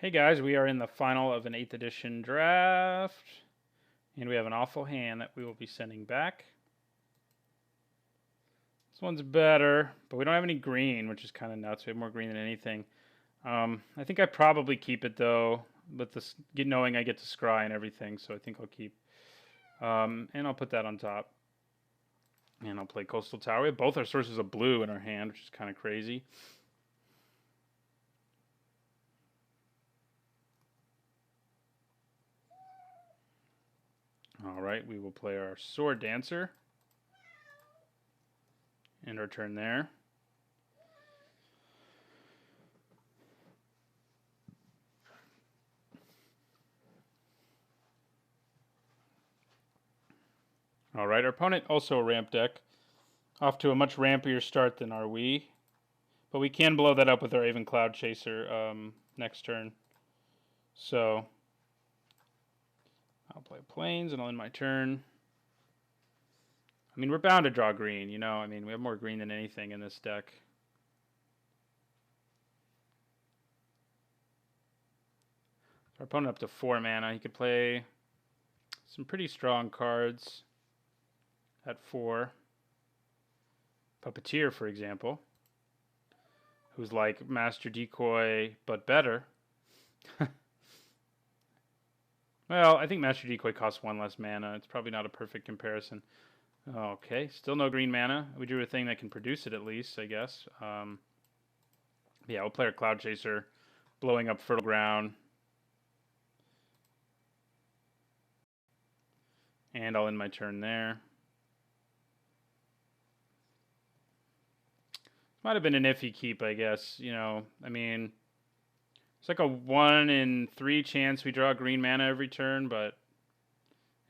Hey guys, we are in the final of an 8th edition draft, and we have an awful hand that we will be sending back. This one's better, but we don't have any green, which is kind of nuts. We have more green than anything. I think I probably keep it though, with this knowing I get to scry and everything, so I think I'll keep. And I'll put that on top. And I'll play Coastal Tower. We have both our sources of blue in our hand, which is kind of crazy. All right, we will play our Sword Dancer. End our turn there. All right, our opponent also a ramp deck. Off to a much rampier start than are we. But we can blow that up with our Aven Cloud Chaser next turn. So I'll play Plains and I'll end my turn. I mean, we're bound to draw green, you know? I mean, we have more green than anything in this deck. Our opponent up to 4 mana. He could play some pretty strong cards at 4. Puppeteer, for example, who's like Master Decoy, but better. Well, I think Master Decoy costs 1 less mana. It's probably not a perfect comparison. Okay, still no green mana. We drew a thing that can produce it at least, I guess. Yeah, we'll play our Cloud Chaser, blowing up Fertile Ground. And I'll end my turn there. Might have been an iffy keep, I guess. You know, I mean, it's like a 1 in 3 chance we draw green mana every turn, but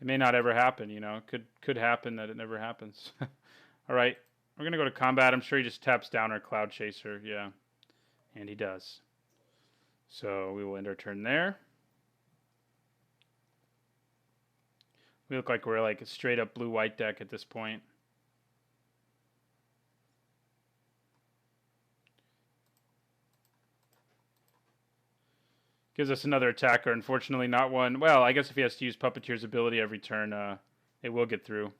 it may not ever happen, you know. Could happen that it never happens. All right, we're going to go to combat. I'm sure he just taps down our Cloud Chaser, yeah. And he does. So we will end our turn there. We look like we're like a straight up blue-white deck at this point. Gives us another attacker. Unfortunately, not one. Well, I guess if he has to use Puppeteer's ability every turn, it will get through.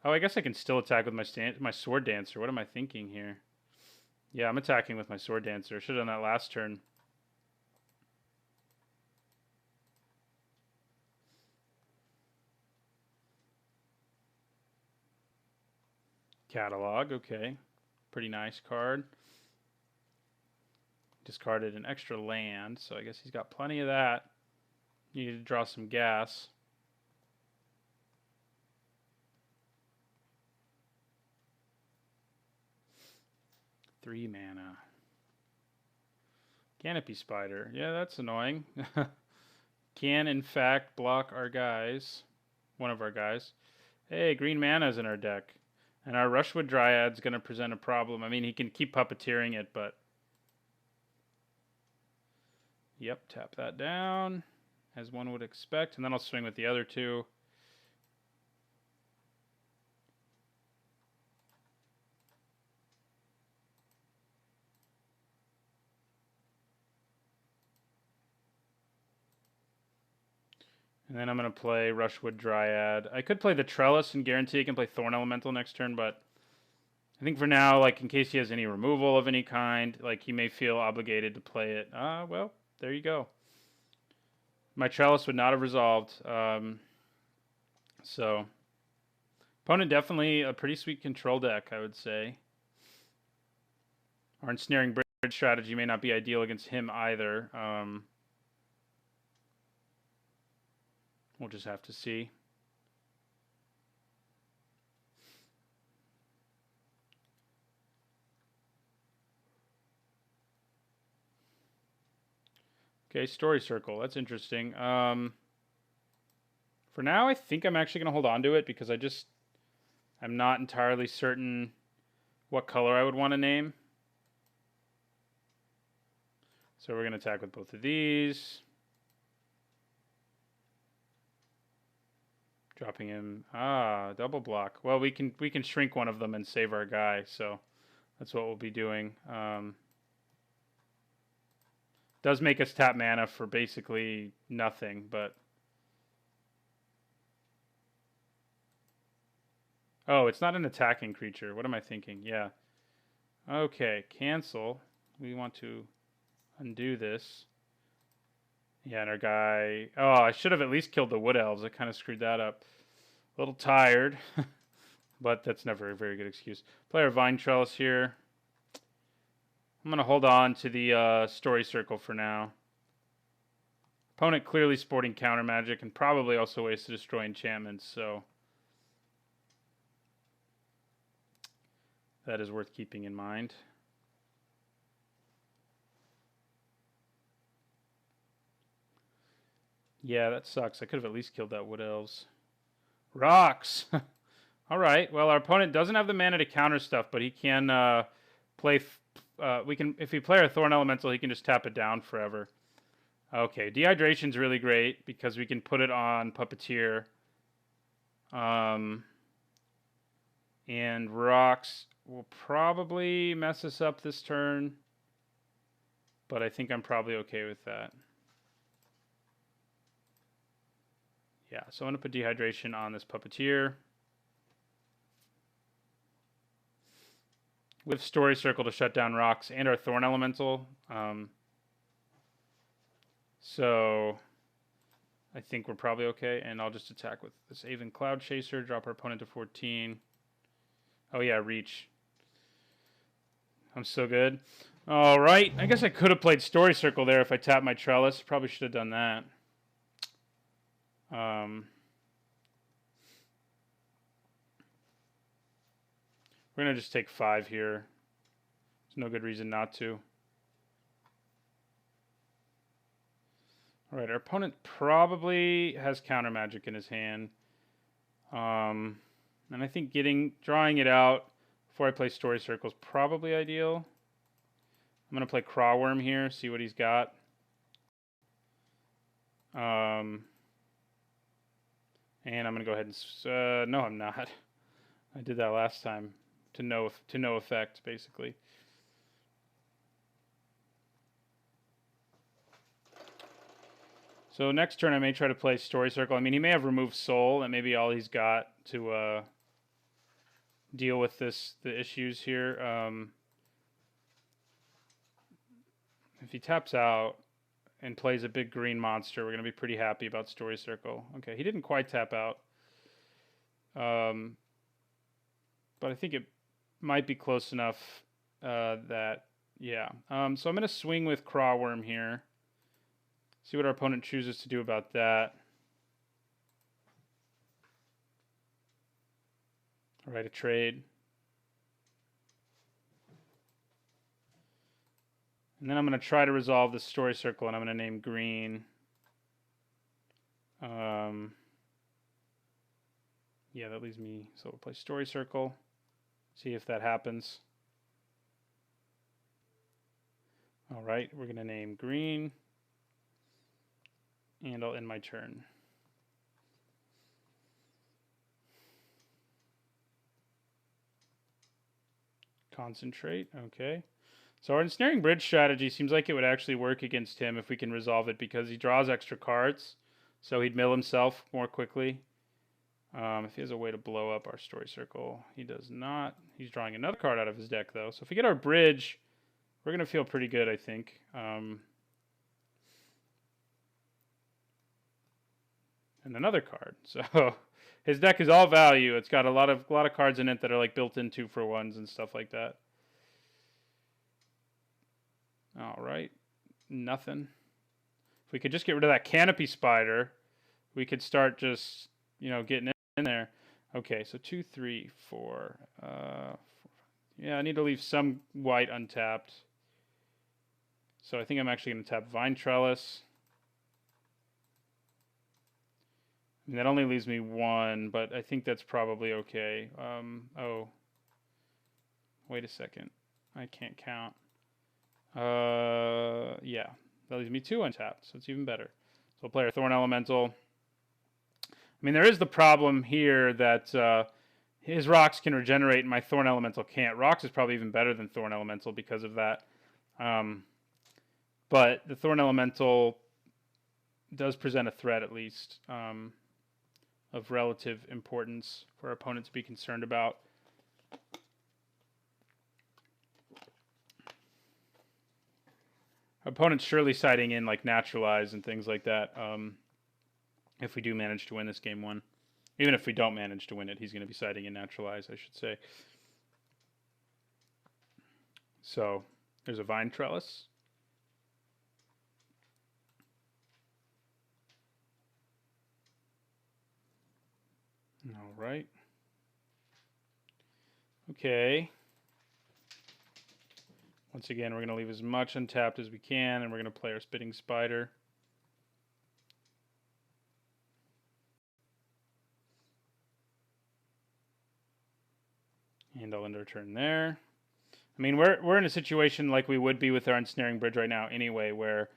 Oh, I guess I can still attack with my Sword Dancer. What am I thinking here? Yeah, I'm attacking with my Sword Dancer. Should have done that last turn. Catalog, okay. Pretty nice card. Discarded an extra land, so I guess he's got plenty of that. Needed to draw some gas. Three mana. Canopy Spider. Yeah, that's annoying. Can, in fact, block our guys. One of our guys. Hey, green mana's in our deck. And our Rushwood Dryad's going to present a problem. I mean, he can keep puppeteering it, but... Yep, tap that down, as one would expect. And then I'll swing with the other two. And then I'm going to play Rushwood Dryad. I could play the Trellis and guarantee I can play Thorn Elemental next turn, but I think for now, like, in case he has any removal of any kind, like, he may feel obligated to play it. Well, there you go. My Trellis would not have resolved. So, opponent definitely a pretty sweet control deck, I would say. Our Ensnaring Bridge strategy may not be ideal against him either. We'll just have to see. Okay, Story Circle. That's interesting. For now, I think I'm actually going to hold on to it because I'm not entirely certain what color I would want to name. So we're going to attack with both of these. Dropping him. Double block. Well, we can shrink one of them and save our guy. So that's what we'll be doing. Does make us tap mana for basically nothing, but... Oh, it's not an attacking creature. What am I thinking? Yeah. Okay, cancel. We want to undo this. Yeah, and our guy... Oh, I should have at least killed the Wood Elves. I kind of screwed that up. A little tired, but that's never a very good excuse. Play our Vine Trellis here. I'm going to hold on to the Story Circle for now. Opponent clearly sporting counter magic and probably also ways to destroy enchantments, so that is worth keeping in mind. Yeah, that sucks. I could have at least killed that Wood Elves. Rocks! Alright, well, our opponent doesn't have the mana to counter stuff, but he can play... if we play our Thorn Elemental, he can just tap it down forever. Okay, Dehydration's really great because we can put it on Puppeteer. And Rocks will probably mess us up this turn, but I think I'm probably okay with that. Yeah, so I'm going to put Dehydration on this Puppeteer. With Story Circle to shut down Rocks and our Thorn Elemental. So I think we're probably okay, and I'll just attack with this Aven Cloud Chaser, drop our opponent to 14. Oh yeah, reach. I'm so good. All right, I guess I could have played Story Circle there if I tapped my Trellis. Probably should have done that. We're going to just take 5 here. There's no good reason not to. Alright, our opponent probably has counter magic in his hand. And I think drawing it out before I play Story Circle is probably ideal. I'm going to play Crawworm here, see what he's got. And I'm going to go ahead and... no, I'm not. I did that last time. To no effect, basically. So next turn I may try to play Story Circle. I mean, he may have removed Soul, and maybe all he's got to deal with the issues here. If he taps out and plays a big green monster, we're going to be pretty happy about Story Circle. Okay, he didn't quite tap out. But I think it might be close enough that, yeah. So I'm going to swing with Crawworm here. See what our opponent chooses to do about that. All right, a trade. And then I'm going to try to resolve this Story Circle, and I'm going to name green. Yeah, that leaves me, so we'll play Story Circle. See if that happens. All right, we're going to name green. And I'll end my turn. Concentrate, okay. So our Ensnaring Bridge strategy seems like it would actually work against him if we can resolve it, because he draws extra cards, so he'd mill himself more quickly. If he has a way to blow up our Story Circle, he does not. He's drawing another card out of his deck, though. So if we get our Bridge, we're going to feel pretty good, I think. And another card. So his deck is all value. It's got a lot of cards in it that are like built-in 2-for-1s and stuff like that. All right, nothing. If we could just get rid of that Canopy Spider, we could start just, getting in there. Okay, so 2, 3, 4. Yeah, I need to leave some white untapped. So I think I'm actually going to tap Vine Trellis. I mean, that only leaves me 1, but I think that's probably okay. Oh, wait a second. I can't count. Yeah, that leaves me 2 untapped, so it's even better. So we'll play our Thorn Elemental. I mean, there is the problem here that his Rocks can regenerate and my Thorn Elemental can't. Rocks is probably even better than Thorn Elemental because of that. But but the Thorn Elemental does present a threat, at least, of relative importance for our opponent to be concerned about. Our opponent's surely siding in like Naturalize and things like that. If we do manage to win this game one, even if we don't manage to win it, he's going to be siding in Naturalize, I should say. So there's a Vine Trellis. All right. Okay. Once again, we're going to leave as much untapped as we can, and we're going to play our Spitting Spider. And I'll end our turn there. I mean, we're in a situation like we would be with our Ensnaring Bridge right now anyway, where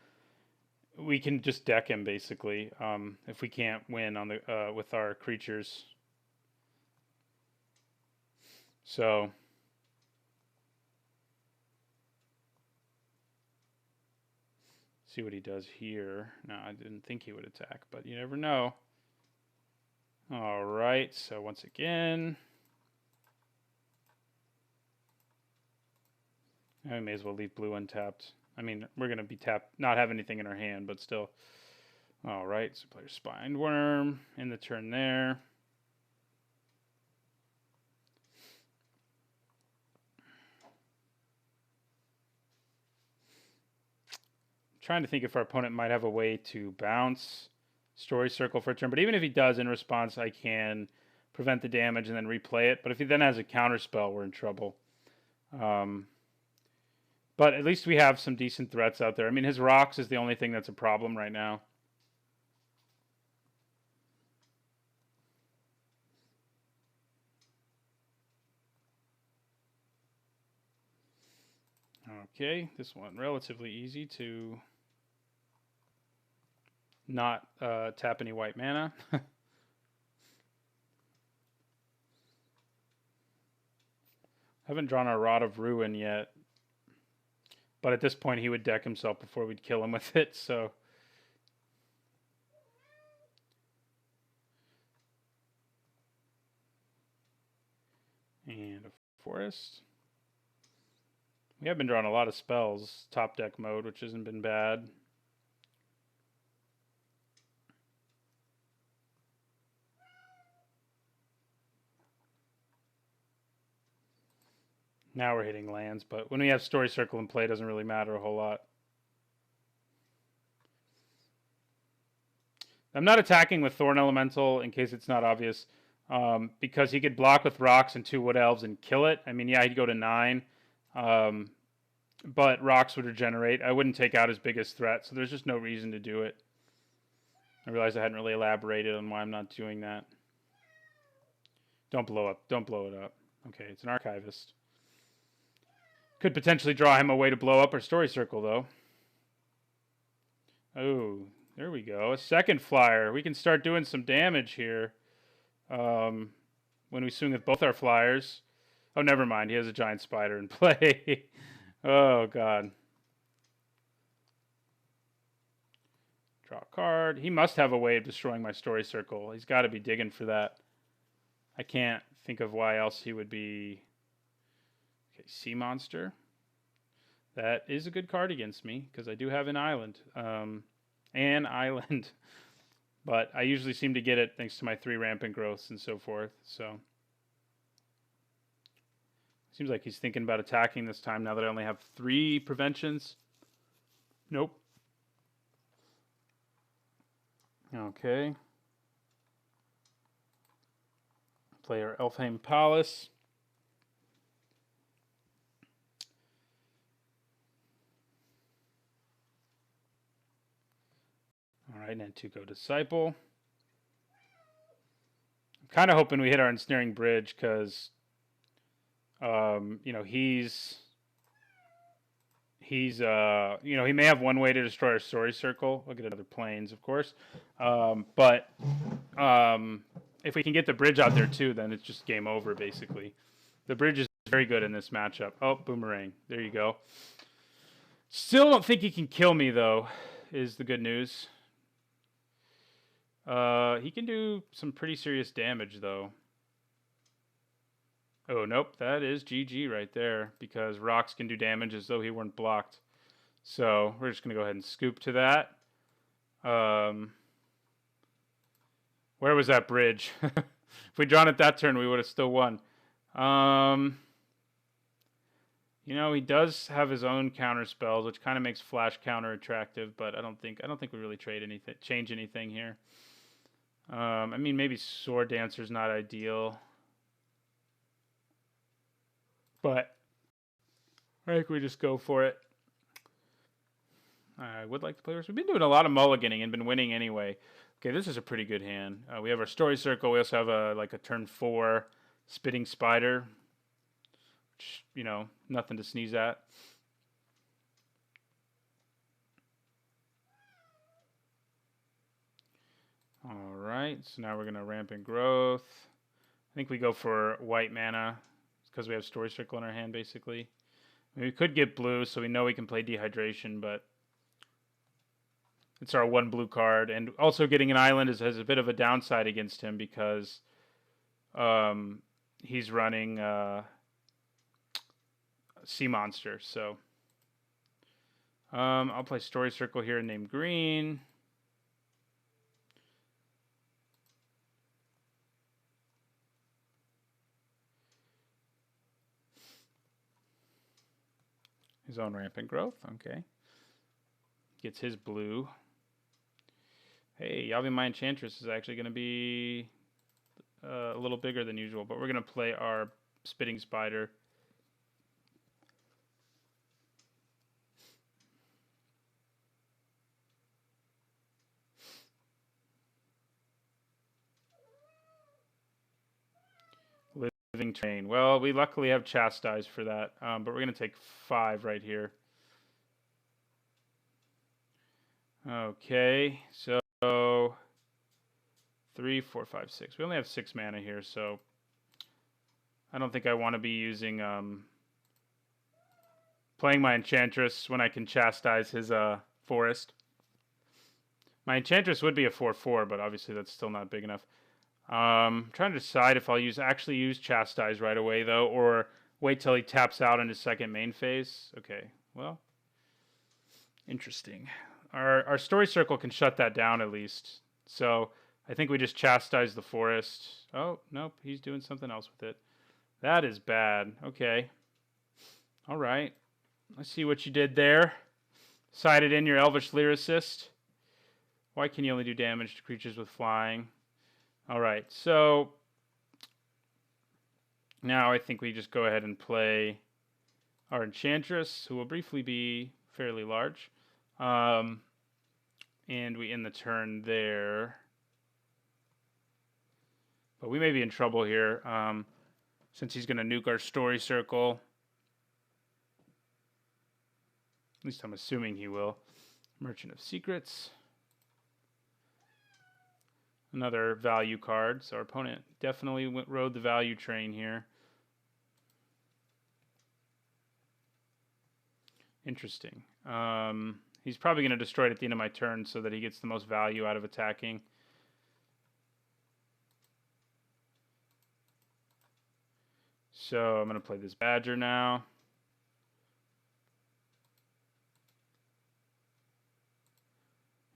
we can just deck him, basically, if we can't win on the with our creatures. So see what he does here. No, I didn't think he would attack, but you never know. All right, so once again, I may as well leave blue untapped. I mean, we're going to be tapped, not have anything in our hand, but still. All right, so player Spineworm in the turn there. Trying to think if our opponent might have a way to bounce Story Circle for a turn, but even if he does, in response, I can prevent the damage and then replay it. But if he then has a counter spell, we're in trouble. But at least we have some decent threats out there. I mean, his rocks is the only thing that's a problem right now. Okay, this one relatively easy to not tap any white mana. Haven't drawn our Rod of Ruin yet. But at this point, he would deck himself before we'd kill him with it, so. And a forest. We have been drawing a lot of spells, top deck mode, which hasn't been bad. Now we're hitting lands, but when we have Story Circle in play, it doesn't really matter a whole lot. I'm not attacking with Thorn Elemental, in case it's not obvious, because he could block with rocks and 2 Wood Elves and kill it. I mean, yeah, he'd go to 9, but rocks would regenerate. I wouldn't take out his biggest threat, so there's just no reason to do it. I realized I hadn't really elaborated on why I'm not doing that. Don't blow up. Don't blow it up. Okay, it's an Archivist. Could potentially draw him a way to blow up our Story Circle, though. Oh, there we go. A second flyer. We can start doing some damage here. When we swing with both our flyers. Oh, never mind. He has a giant spider in play. Oh, God. Draw a card. He must have a way of destroying my Story Circle. He's got to be digging for that. I can't think of why else he would be. Okay, Sea Monster. That is a good card against me, because I do have an island. An island. But I usually seem to get it thanks to my 3 rampant growths and so forth. So seems like he's thinking about attacking this time now that I only have 3 preventions. Nope. Okay. Play our Elfheim Palace. All right, Nantuko Disciple. I'm kind of hoping we hit our Ensnaring Bridge because, you know, he's you know, he may have one way to destroy our Story Circle. Look at other planes, of course. But if we can get the bridge out there too, then it's just game over, basically. The bridge is very good in this matchup. Oh, Boomerang. There you go. Still don't think he can kill me, though, is the good news. He can do some pretty serious damage, though. Oh, nope, that is GG right there, because rocks can do damage as though he weren't blocked. So we're just going to go ahead and scoop to that. Where was that bridge? If we'd drawn it that turn, we would have still won. You know, he does have his own counter spells, which kind of makes flash counter attractive, but I don't think we really change anything here. I mean, maybe Sword Dancer's not ideal, but I think we just go for it. I would like to play worse. We've been doing a lot of mulliganing and been winning anyway. Okay, this is a pretty good hand. We have our Story Circle. We also have a turn 4 Spitting Spider, which, you know, nothing to sneeze at. All right, so now we're going to Rampant Growth. I think we go for white mana because we have Story Circle in our hand, basically. I mean, we could get blue, so we know we can play Dehydration, but it's our 1 blue card. And also getting an island has a bit of a downside against him because he's running Sea Monster. So I'll play Story Circle here and name green. His own Rampant Growth, okay. Gets his blue. Hey, Yavimaya Enchantress is actually going to be a little bigger than usual, but we're going to play our Spitting Spider. Living Train. Well, we luckily have Chastise for that, but we're going to take 5 right here. Okay, so 3, 4, 5, 6. We only have 6 mana here, so I don't think I want to be using playing my Enchantress when I can Chastise his Forest. My Enchantress would be a 4/4, but obviously that's still not big enough. I'm trying to decide if I'll actually use Chastise right away, though, or wait till he taps out in his second main phase. Okay, well, interesting. Our Story Circle can shut that down at least. So I think we just Chastise the Forest. Oh, nope, he's doing something else with it. That is bad. Okay. All right. I see what you did there. Sided in your Elvish Lyricist. Why can you only do damage to creatures with flying? All right, so now I think we just go ahead and play our Enchantress, who will briefly be fairly large. And we end the turn there. But we may be in trouble here since he's going to nuke our Story Circle. At least I'm assuming he will. Merchant of Secrets. Another value card, so our opponent definitely rode the value train here. Interesting. He's probably going to destroy it at the end of my turn so that he gets the most value out of attacking. So I'm going to play this Badger now.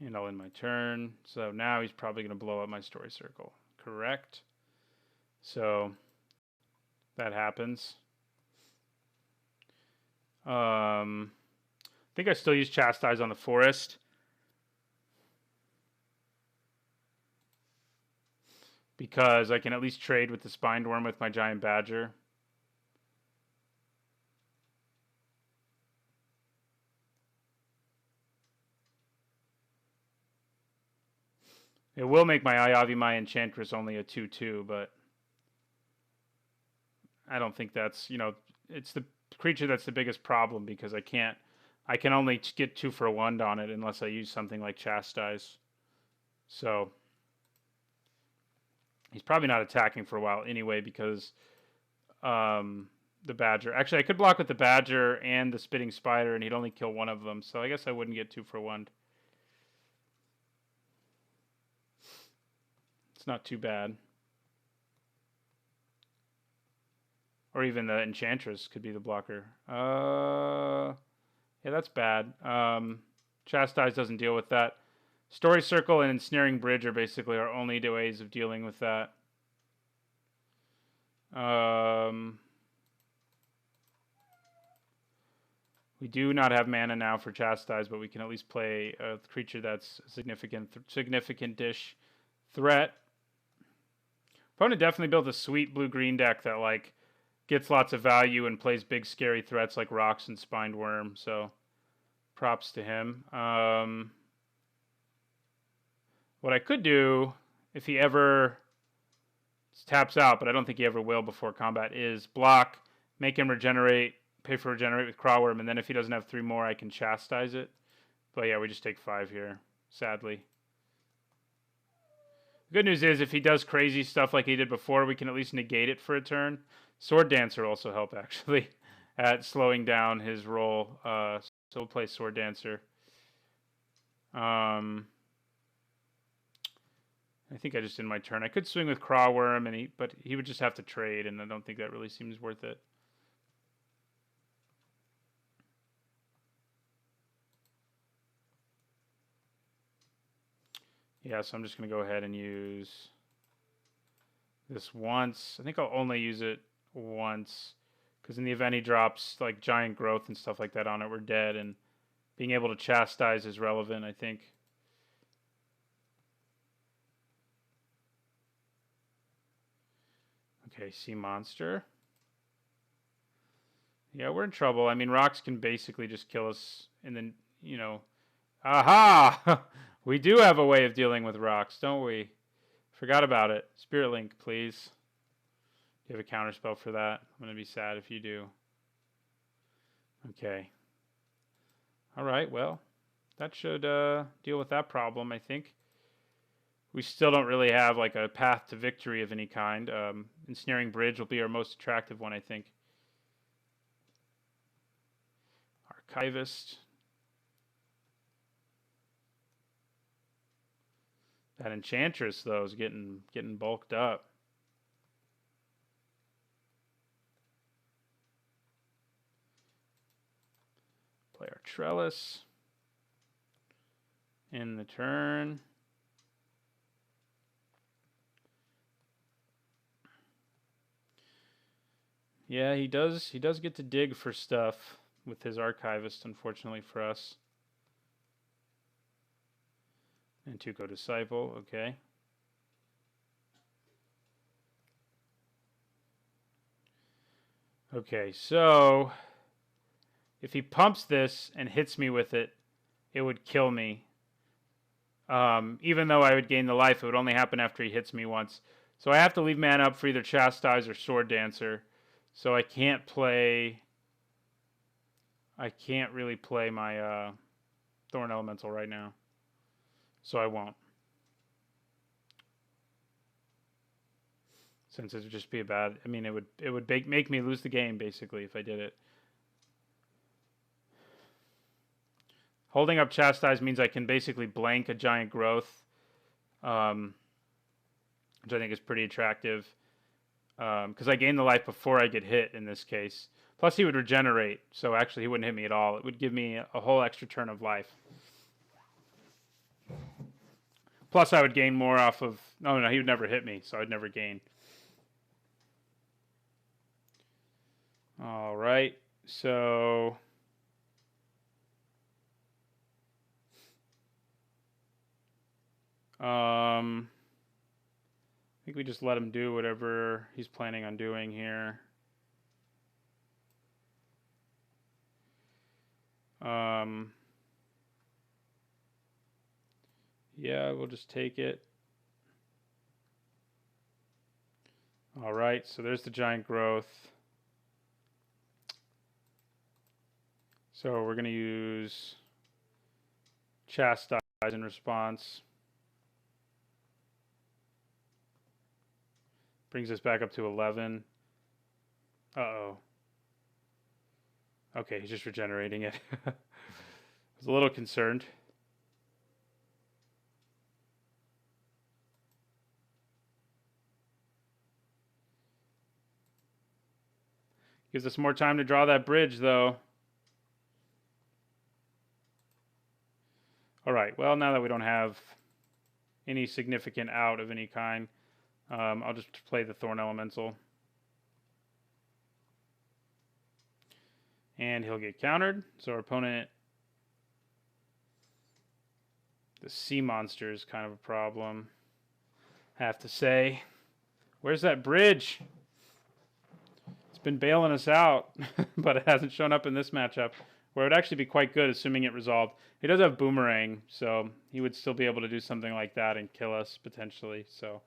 And I'll end my turn. So now he's probably going to blow up my Story Circle. Correct. So that happens. I think I still use Chastise on the Forest. Because I can at least trade with the Spinedworm with my Giant Badger. It will make my Yavimaya Enchantress only a 2/2, but I don't think that's, you know, it's the creature that's the biggest problem because I can only get 2 for 1 on it unless I use something like Chastise. So he's probably not attacking for a while anyway because the Badger. Actually, I could block with the Badger and the Spitting Spider, and he'd only kill one of them. So I guess I wouldn't get 2 for 1. It's not too bad. Or even the Enchantress could be the blocker. Yeah, that's bad. Chastise doesn't deal with that. Story Circle and Ensnaring Bridge are basically our only two ways of dealing with that. We do not have mana now for Chastise, but we can at least play a creature that's a significant dish threat. Opponent definitely built a sweet blue-green deck that like gets lots of value and plays big scary threats like Rocks and Spined Worm. So props to him. What I could do if he ever taps out, but I don't think he ever will before combat, is block, make him regenerate, pay for regenerate with Crawworm, and then if he doesn't have 3 more, I can Chastise it. But yeah, we just take 5 here, sadly. The good news is if he does crazy stuff like he did before, we can at least negate it for a turn. Sword Dancer also help, actually, at slowing down his roll. So we'll play Sword Dancer. I think I just did my turn. I could swing with Crawworm, but he would just have to trade, and I don't think that really seems worth it. Yeah, so I'm just going to go ahead and use this once. I think I'll only use it once, because in the event he drops like Giant Growth and stuff like that on it, we're dead, and being able to Chastise is relevant, I think. Okay, Sea Monster. Yeah, we're in trouble. I mean, Rocks can basically just kill us, and then, you know... Aha! We do have a way of dealing with Rocks, don't we? Forgot about it. Spirit Link, please. Do you have a counterspell for that? I'm going to be sad if you do. Okay. Alright, well, that should deal with that problem, I think. We still don't really have like a path to victory of any kind. Ensnaring Bridge will be our most attractive one, I think. Archivist. That Enchantress, though, is getting bulked up. Play our Trellis. In the turn. Yeah, he does get to dig for stuff with his Archivist, unfortunately for us. And Tuco Disciple, okay. Okay, so if he pumps this and hits me with it, it would kill me. Even though I would gain the life, it would only happen after he hits me once. So I have to leave mana up for either Chastise or Sword Dancer. So I can't play... I can't really play my Thorn Elemental right now. So I won't. Since it would just be a bad... I mean, it would make me lose the game, basically, if I did it. Holding up Chastise means I can basically blank a Giant Growth, which I think is pretty attractive. Because I gain the life before I get hit in this case. Plus he would regenerate, so actually he wouldn't hit me at all. It would give me a whole extra turn of life. Plus I would gain more off of... No, he would never hit me, so I'd never gain. Alright, so... I think we just let him do whatever he's planning on doing here. Yeah, we'll just take it. Alright, so there's the Giant Growth. So we're going to use Chastise in response. Brings us back up to 11. Uh-oh. Okay, he's just regenerating it. I was a little concerned. Gives us more time to draw that bridge, though. All right, well, now that we don't have any significant out of any kind, I'll just play the Thorn Elemental. And he'll get countered. So our opponent, the sea monster is kind of a problem, I have to say. Where's that bridge? It's been bailing us out, but it hasn't shown up in this matchup, where it would actually be quite good, assuming it resolved. He does have Boomerang, so he would still be able to do something like that and kill us, potentially. So,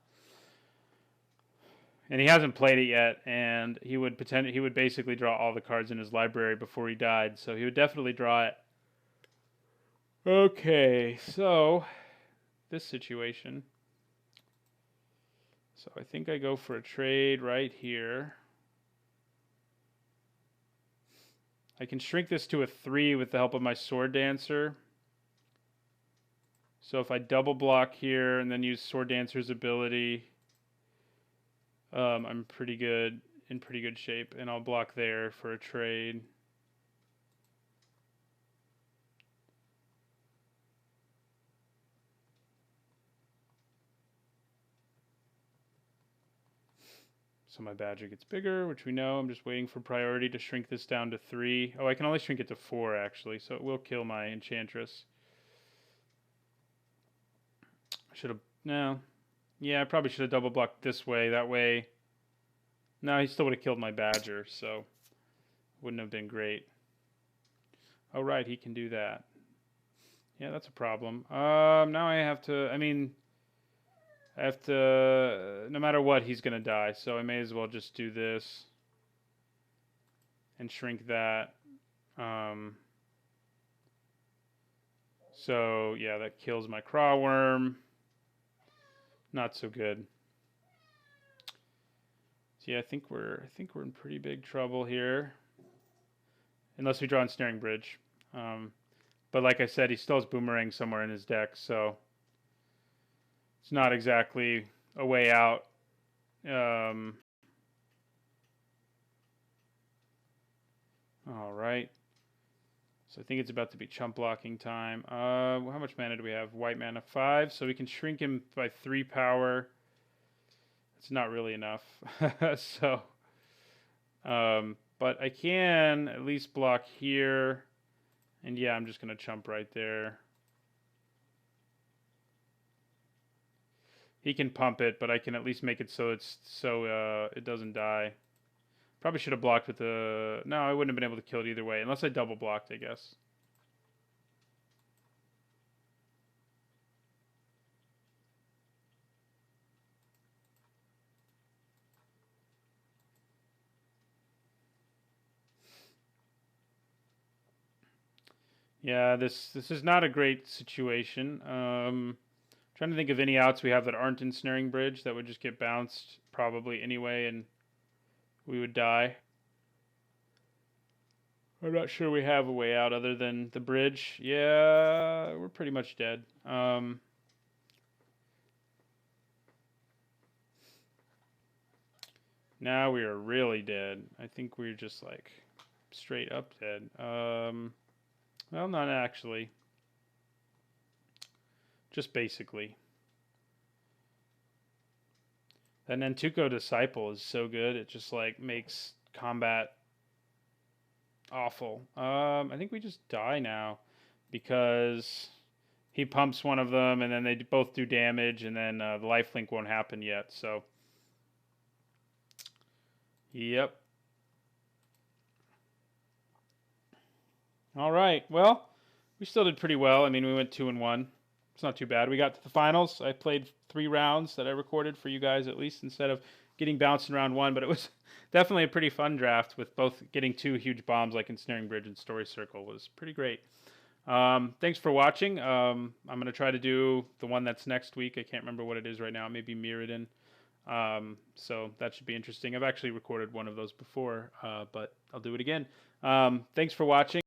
and he hasn't played it yet, and he would basically draw all the cards in his library before he died, so he would definitely draw it. Okay, so this situation. So I think I go for a trade right here. I can shrink this to a 3 with the help of my Sword Dancer. So if I double block here and then use Sword Dancer's ability, I'm in pretty good shape, and I'll block there for a trade. So my Badger gets bigger, which we know. I'm just waiting for priority to shrink this down to 3. Oh, I can only shrink it to 4, actually, so it will kill my Enchantress. I should have... No. Yeah, I probably should have double blocked this way. That way... No, he still would have killed my Badger, so... Wouldn't have been great. Oh, right, he can do that. Yeah, that's a problem. Now I have to... I mean... I have to... no matter what, he's going to die. So I may as well just do this. And shrink that. So, yeah, that kills my Crawworm. Not so good. So, yeah, I think we're in pretty big trouble here. Unless we draw Ensnaring Bridge. But like I said, he still has Boomerang somewhere in his deck, so... It's not exactly a way out. All right. So I think it's about to be chump blocking time. How much mana do we have? White mana 5, so we can shrink him by 3 power. It's not really enough. So, but I can at least block here. And yeah, I'm just going to chump right there. He can pump it, but I can at least make it so it doesn't die. Probably should have blocked with the... No, I wouldn't have been able to kill it either way, unless I double blocked, I guess. Yeah, this is not a great situation. Trying to think of any outs we have that aren't Ensnaring Bridge that would just get bounced probably anyway, and we would die. I'm not sure we have a way out other than the bridge. Yeah, we're pretty much dead. Now we are really dead. I think we're just like straight up dead. Well, not actually. Just basically. That Nantuko Disciple is so good. It just like makes combat awful. I think we just die now because he pumps one of them and then they both do damage, and then the lifelink won't happen yet. So, yep. All right. Well, we still did pretty well. I mean, we went 2-1. It's not too bad. We got to the finals. I played 3 rounds that I recorded for you guys at least, instead of getting bounced in round 1. But it was definitely a pretty fun draft with both getting 2 huge bombs like Ensnaring Bridge and Story Circle. Was pretty great. Thanks for watching. I'm going to try to do the one that's next week. I can't remember what it is right now. Maybe Mirrodin. So that should be interesting. I've actually recorded one of those before, but I'll do it again. Thanks for watching.